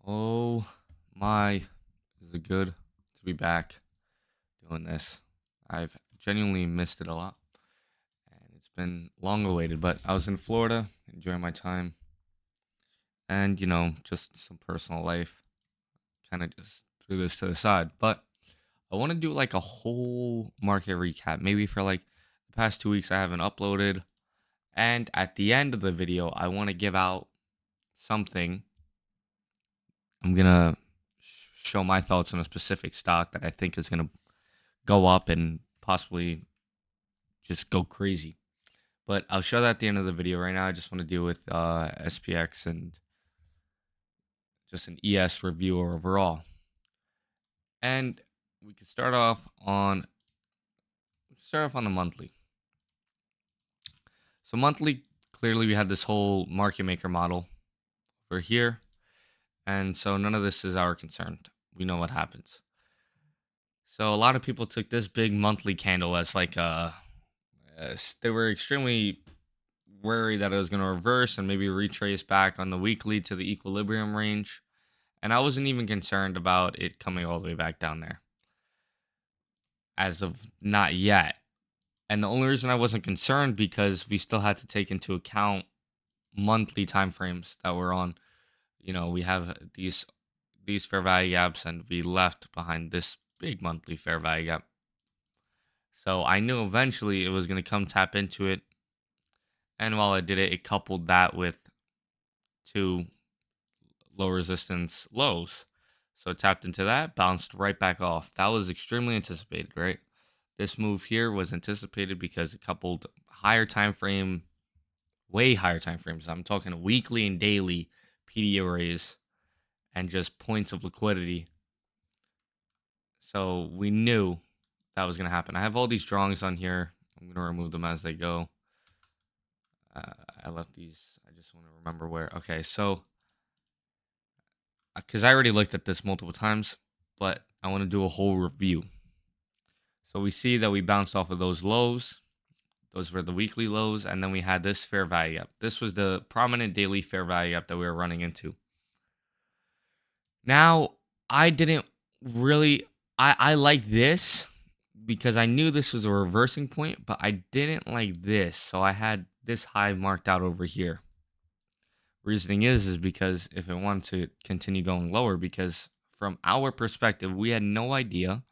Oh my, is it good to be back doing this? I've genuinely missed it a lot, and it's been long awaited. But I was in Florida enjoying my time, and just some personal life. Kind of just threw this to the side. But I want to do like a whole market recap, maybe for like the past 2 weeks I haven't uploaded. And at the end of the video, I want to give out something. I'm gonna show my thoughts on a specific stock that I think is gonna go up and possibly just go crazy. But I'll show that at the end of the video. Right now, I just want to deal with SPX and just an ES review overall. And we can start off on the monthly. So monthly, clearly we had this whole market maker model over here, and so none of this is our concern. We know what happens. So a lot of people took this big monthly candle as like they were extremely worried that it was going to reverse and maybe retrace back on the weekly to the equilibrium range. And I wasn't even concerned about it coming all the way back down there as of not yet. And the only reason I wasn't concerned because we still had to take into account monthly time frames that we're on. We have these fair value gaps and we left behind this big monthly fair value gap. So I knew eventually it was going to come tap into it. And while it did it, it coupled that with two low resistance lows. So it tapped into that, bounced right back off. That was extremely anticipated, right? This move here was anticipated because it coupled higher time frame, way higher time frames. I'm talking weekly and daily PD arrays and just points of liquidity. So we knew that was going to happen. I have all these drawings on here. I'm going to remove them as they go. I left these. I just want to remember where. Okay, so because I already looked at this multiple times, but I want to do a whole review. So we see that we bounced off of those lows. Those were the weekly lows, and then we had this fair value gap. This was the prominent daily fair value gap that we were running into. Now, I didn't really I like this because I knew this was a reversing point, but I didn't like this. So I had this high marked out over here. Reasoning is because if it wanted to continue going lower, because from our perspective, we had no idea,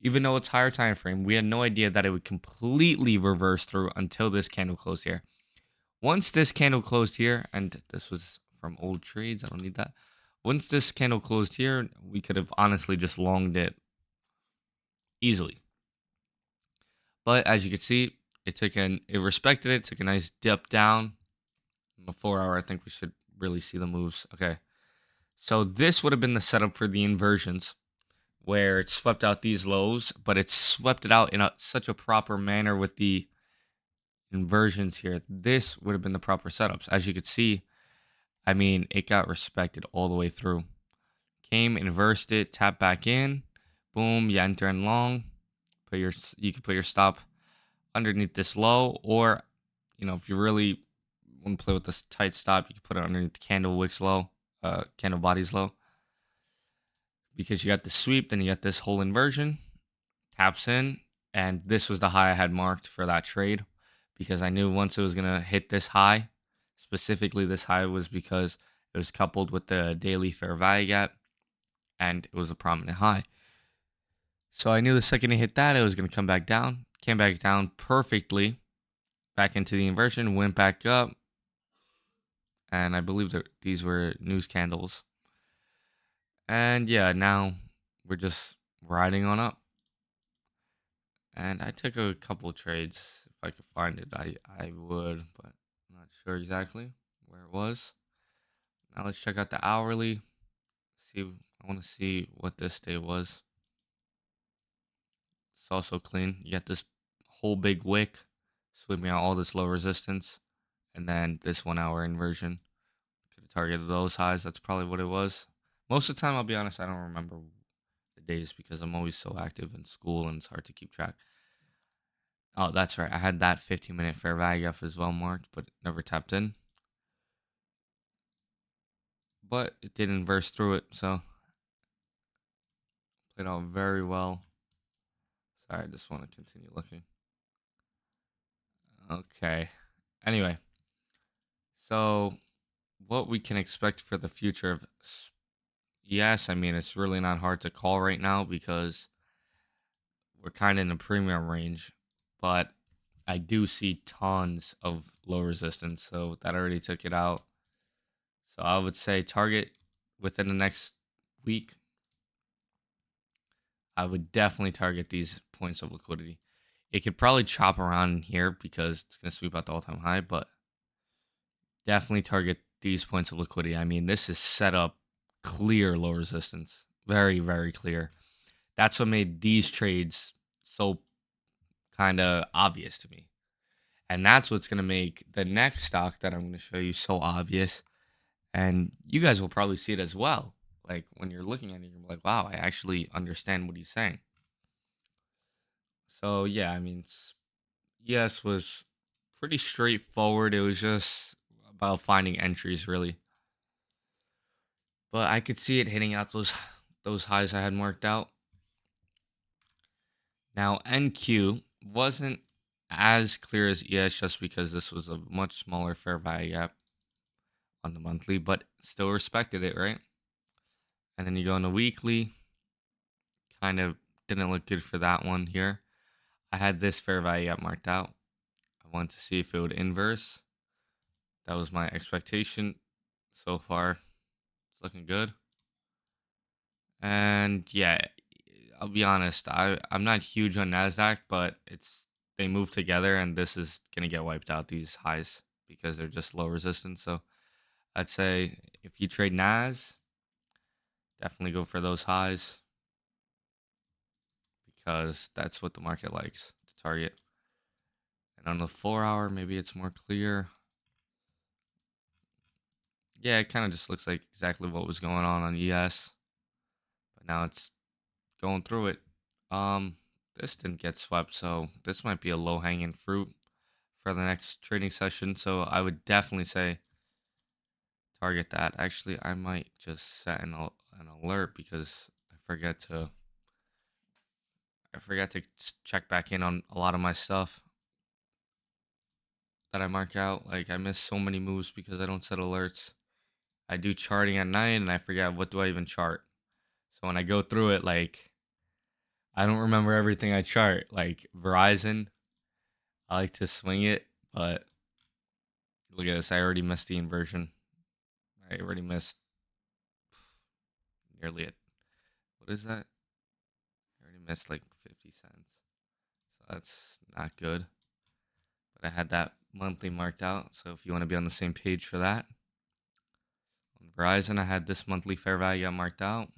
even though it's higher time frame, we had no idea that it would completely reverse through until this candle closed here. Once this candle closed here, and this was from old trades, I don't need that. Once this candle closed here, we could have honestly just longed it easily. But as you can see, it respected it, took a nice dip down. In the 4 hour, I think we should really see the moves. Okay. So this would have been the setup for the inversions where it swept out these lows, but it swept it out in such a proper manner with the inversions here. This would have been the proper setups. As you could see, I mean, it got respected all the way through. Came, inversed it, tap back in, boom, you enter in long. You can put your stop underneath this low, or if you really want to play with this tight stop, you can put it underneath the candle wicks low, candle bodies low. Because you got the sweep, then you got this whole inversion, taps in, and this was the high I had marked for that trade because I knew once it was gonna hit this high, specifically this high was because it was coupled with the daily fair value gap and it was a prominent high. So I knew the second it hit that, it was gonna come back down. Came back down perfectly, back into the inversion, went back up, and I believe that these were news candles. And yeah, now we're just riding on up. And I took a couple trades. If I could find it, I would, but I'm not sure exactly where it was. Now let's check out the hourly. I want to see what this day was. It's also clean. You got this whole big wick sweeping out all this low resistance, and then this 1 hour inversion. Could have targeted those highs. That's probably what it was. Most of the time, I'll be honest, I don't remember the days because I'm always so active in school and it's hard to keep track. Oh, that's right. I had that 15-minute fair value gap as well marked, but never tapped in. but it did inverse through it, so played out very well. Sorry, I just want to continue looking. Okay. Anyway, so what we can expect for the future of yes, I mean it's really not hard to call right now because we're kind of in the premium range, but I do see tons of low resistance, so that already took it out. So I would say target within the next week. I would definitely target these points of liquidity. It could probably chop around in here because it's going to sweep out the all-time high, but definitely target these points of liquidity. I mean, this is set up clear low resistance. Very, very clear. That's what made these trades so kind of obvious to me. And that's what's going to make the next stock that I'm going to show you so obvious. And you guys will probably see it as well. Like when you're looking at it, you're like, wow, I actually understand what he's saying. So, yeah, I mean, yes was pretty straightforward. It was just about finding entries, really. But I could see it hitting out those highs I had marked out. Now NQ wasn't as clear as ES just because this was a much smaller fair value gap on the monthly, but still respected it, right? And then you go on the weekly, kind of didn't look good for that one here. I had this fair value gap marked out. I wanted to see if it would inverse. That was my expectation. So far, it's looking good. And yeah, I'll be honest, I'm not huge on Nasdaq, but they move together, and this is gonna get wiped out these highs because they're just low resistance. So I'd say if you trade Nas, definitely go for those highs because that's what the market likes to target. And on the 4 hour, maybe it's more clear. Yeah, it kind of just looks like exactly what was going on ES, but now it's going through it. This didn't get swept, so this might be a low hanging fruit for the next trading session. So I would definitely say target that. Actually, I might just set an alert because I forgot to check back in on a lot of my stuff that I mark out. Like I miss so many moves because I don't set alerts. I do charting at night and I forget what do I even chart. So when I go through it, like I don't remember everything I chart. Like Verizon, I like to swing it, but look at this. I already missed the inversion. I already missed nearly it. What is that? I already missed like 50 cents. So that's not good. But I had that monthly marked out. So if you want to be on the same page for that, on Verizon, I had this monthly fair value marked out.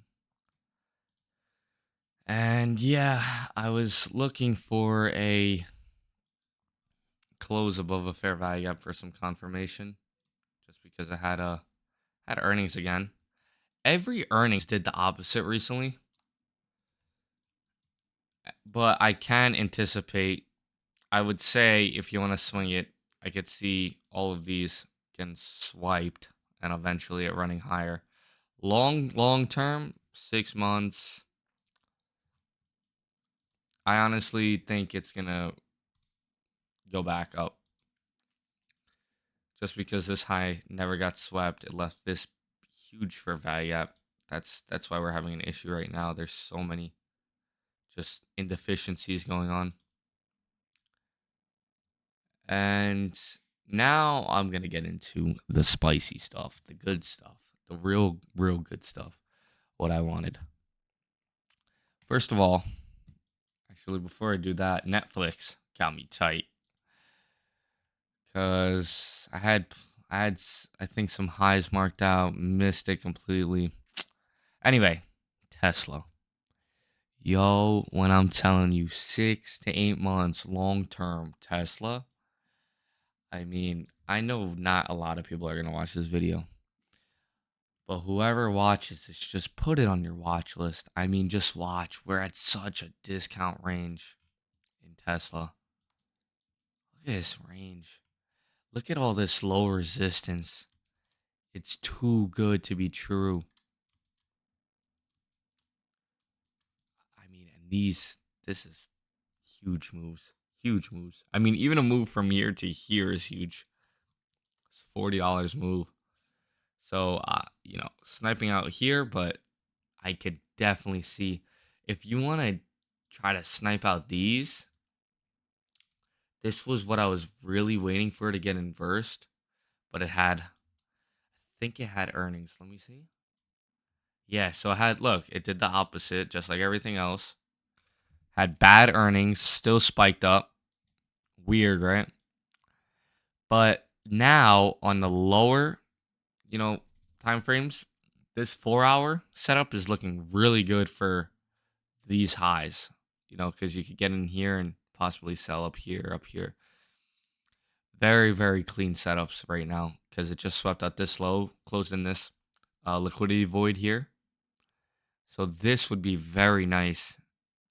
And yeah, I was looking for a close above a fair value gap for some confirmation just because I had earnings again. Every earnings did the opposite recently, but I can anticipate. I would say if you want to swing it, I could see all of these getting swiped and eventually it running higher. Long term, 6 months. I honestly think it's gonna go back up just because this high never got swept. It left this huge for value gap. That's why we're having an issue right now. There's so many just inefficiencies going on. And now I'm going to get into the spicy stuff, the good stuff, the real good stuff, what I wanted. First of all, actually, before I do that, Netflix got me tight because I think some highs marked out, missed it completely. Anyway, Tesla. Yo, when I'm telling you 6 to 8 months long term Tesla, I mean, I know not a lot of people are going to watch this video, but whoever watches this, just put it on your watch list. I mean, just watch. We're at such a discount range in Tesla. Look at this range. Look at all this low resistance. It's too good to be true. I mean, and this is huge moves. Huge moves. I mean, even a move from here to here is huge. It's $40 move. So, sniping out here, but I could definitely see if you want to try to snipe out these. This was what I was really waiting for to get inversed, but I think it had earnings. Let me see. Yeah, so look, it did the opposite, just like everything else. Had bad earnings, still spiked up. Weird, right? But now on the lower, you know, time frames, this 4 hour setup is looking really good for these highs, because you could get in here and possibly sell up here, up here. Very, very clean setups right now because it just swept out this low, closed in this liquidity void here. So this would be very nice.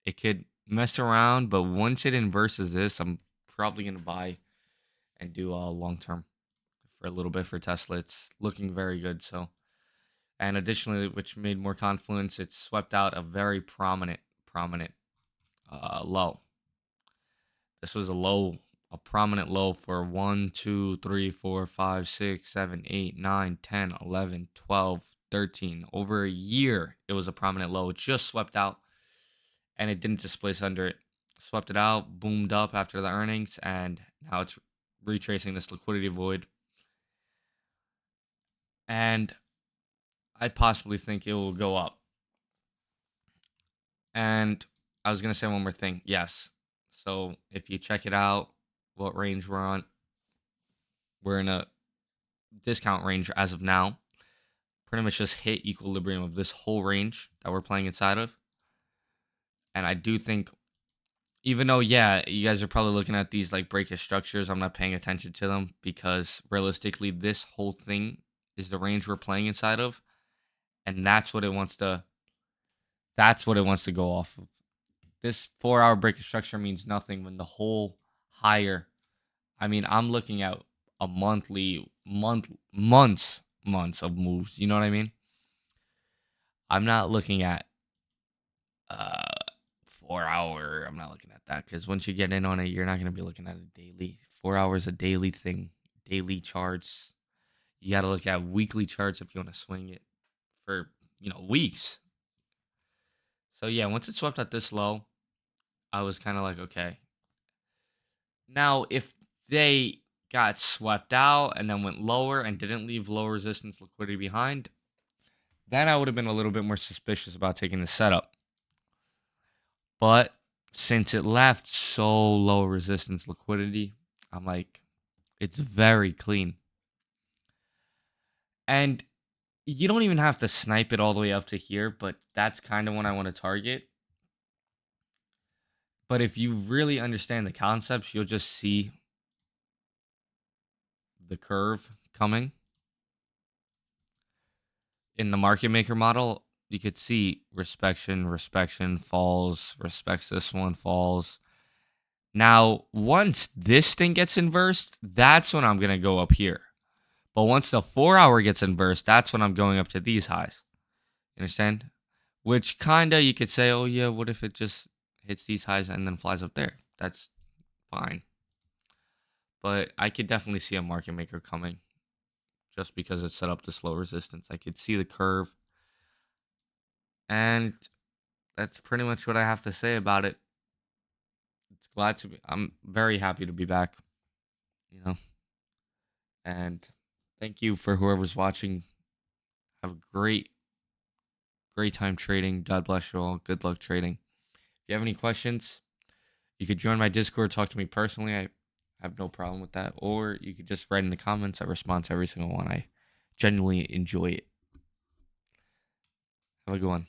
It could mess around, but once it inverses this, I'm probably going to buy and do long term for a little bit for Tesla. It's looking very good. So, and additionally, which made more confluence, it swept out a very prominent low. This was a prominent low for 1, 2, 3, 4, 5, 6, 7, 8, 9, 10, 11, 12, 13. Over a year, it was a prominent low. It just swept out and it didn't displace under it. Swept it out, boomed up after the earnings, and now it's retracing this liquidity void. And I possibly think it will go up. And I was going to say one more thing. Yes. So if you check it out, what range we're on, we're in a discount range as of now. Pretty much just hit equilibrium of this whole range that we're playing inside of. And I do think, even though, yeah, you guys are probably looking at these like breakish structures, I'm not paying attention to them because realistically, this whole thing is the range we're playing inside of. And that's what it wants to go off of. This 4 hour breakish structure means nothing when the whole higher, I mean, I'm looking at a months of moves. You know what I mean? I'm not looking at uh 4 hour. I'm not looking at that because once you get in on it, you're not gonna be looking at a daily. 4 hours a daily thing, daily charts. You got to look at weekly charts if you want to swing it for weeks. So yeah, once it swept at this low, I was kind of like, okay. Now if they got swept out and then went lower and didn't leave low resistance liquidity behind, then I would have been a little bit more suspicious about taking the setup. But since it left so low resistance liquidity, I'm like, it's very clean. And you don't even have to snipe it all the way up to here, but that's kind of what I want to target. But if you really understand the concepts, you'll just see the curve coming. In the market maker model, you could see respection falls, respects this one, falls. Now, once this thing gets inversed, that's when I'm going to go up here. But once the 4 hour gets inversed, that's when I'm going up to these highs. You understand? Which kind of you could say, oh yeah, what if it just hits these highs and then flies up there? That's fine. But I could definitely see a market maker coming just because it's set up to slow resistance. I could see the curve. And that's pretty much what I have to say about it. I'm very happy to be back, you know. And thank you for whoever's watching. Have a great time trading. God bless you all. Good luck trading. If you have any questions, you could join my Discord, talk to me personally. I have no problem with that. Or you could just write in the comments. I respond to every single one. I genuinely enjoy it. Have a good one.